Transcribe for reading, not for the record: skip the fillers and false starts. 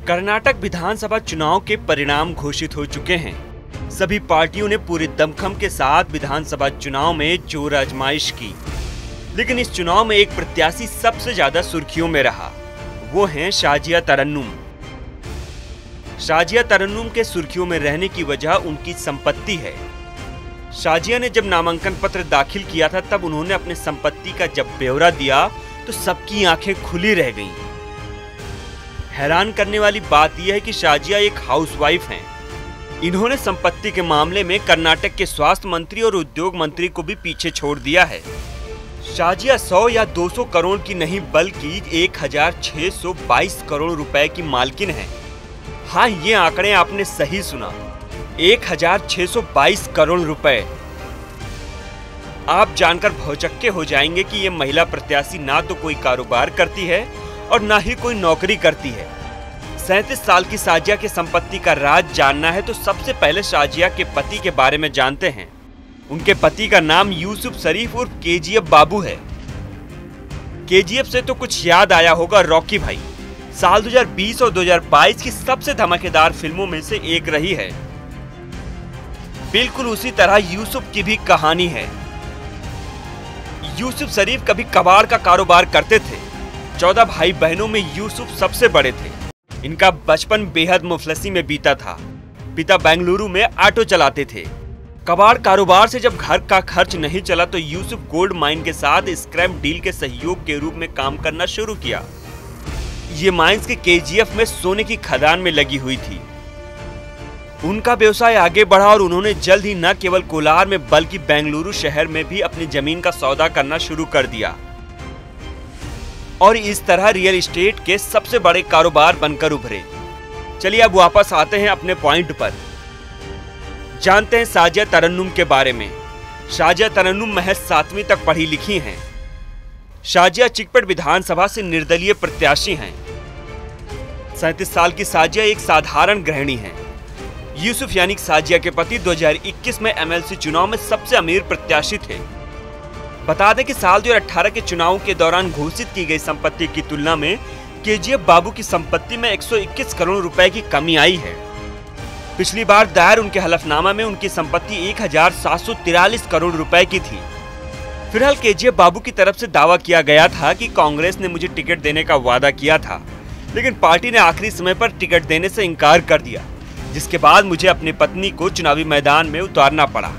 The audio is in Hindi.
कर्नाटक विधानसभा चुनाव के परिणाम घोषित हो चुके हैं। सभी पार्टियों ने पूरे दमखम के साथ विधानसभा चुनाव में जोर आजमाइश की, लेकिन इस चुनाव में एक प्रत्याशी सबसे ज्यादा सुर्खियों में रहा। वो हैं शाजिया तरन्नुम। शाजिया तरन्नुम के सुर्खियों में रहने की वजह उनकी संपत्ति है। शाजिया ने जब नामांकन पत्र दाखिल किया था तब उन्होंने अपने संपत्ति का जब ब्यौरा दिया तो सबकी आंखें खुली रह गईं। हैरान करने वाली बात यह है कि शाजिया एक हाउसवाइफ हैं। इन्होंने संपत्ति के मामले में कर्नाटक के स्वास्थ्य मंत्री और उद्योग मंत्री को भी पीछे छोड़ दिया है। शाजिया 100 या 200 करोड़ की नहीं बल्कि 1622 करोड़ रुपए की मालकिन है। हाँ, ये आंकड़े आपने सही सुना, 1622 करोड़ रुपए। आप जानकर भौचक्के हो जाएंगे कि ये महिला प्रत्याशी ना तो कोई कारोबार करती है और ना ही कोई नौकरी करती है। 37 साल की शाजिया की संपत्ति का राज जानना है तो सबसे पहले शाजिया के पति के बारे में जानते हैं। उनके पति का नाम यूसुफ शरीफ उर्फ केजीएफ बाबू है। केजीएफ से तो कुछ याद आया होगा रॉकी भाई, साल 2020 और 2022 की सबसे धमाकेदार फिल्मों में से एक रही है। बिल्कुल उसी तरह यूसुफ की भी कहानी है। यूसुफ शरीफ कभी कबाड़ का कारोबार करते थे। 14 भाई बहनों में यूसुफ सबसे बड़े थे। इनका बचपन बेहद मुफलसी में बीता था। पिता बेंगलुरु में ऑटो चलाते थे। कबाड़ कारोबार से जब घर का खर्च नहीं चला तो यूसुफ गोल्ड माइन के साथ स्क्रैप डील के सहयोग के रूप में काम करना शुरू किया। ये माइंस के केजीएफ में सोने की खदान में लगी हुई थी। उनका व्यवसाय आगे बढ़ा और उन्होंने जल्द ही न केवल कोलार में बल्कि बेंगलुरु शहर में भी अपनी जमीन का सौदा करना शुरू कर दिया और इस तरह रियल एस्टेट के सबसे बड़े कारोबार बनकर उभरे। चलिए अब वापस आते हैं अपने पॉइंट पर। जानते हैं शाजिया तरन्नुम के बारे में। शाजिया तरन्नुम महज 7वीं तक पढ़ी लिखी हैं। शाजिया चिकपेट विधानसभा से निर्दलीय प्रत्याशी हैं। 37 साल की शाजिया एक साधारण गृहिणी हैं। यूसुफ यानी शाजिया के पति 2021 में एमएलसी चुनाव में सबसे अमीर प्रत्याशी थे। बता दें कि साल 2018 के चुनाव के दौरान घोषित की गई संपत्ति की तुलना में केजीएफ बाबू की संपत्ति में 121 करोड़ रुपए की कमी आई है। पिछली बार दायर उनके हलफनामा में उनकी संपत्ति 1743 करोड़ रुपए की थी। फिलहाल केजीएफ बाबू की तरफ से दावा किया गया था कि कांग्रेस ने मुझे टिकट देने का वादा किया था, लेकिन पार्टी ने आखिरी समय पर टिकट देने से इनकार कर दिया, जिसके बाद मुझे अपनी पत्नी को चुनावी मैदान में उतारना पड़ा।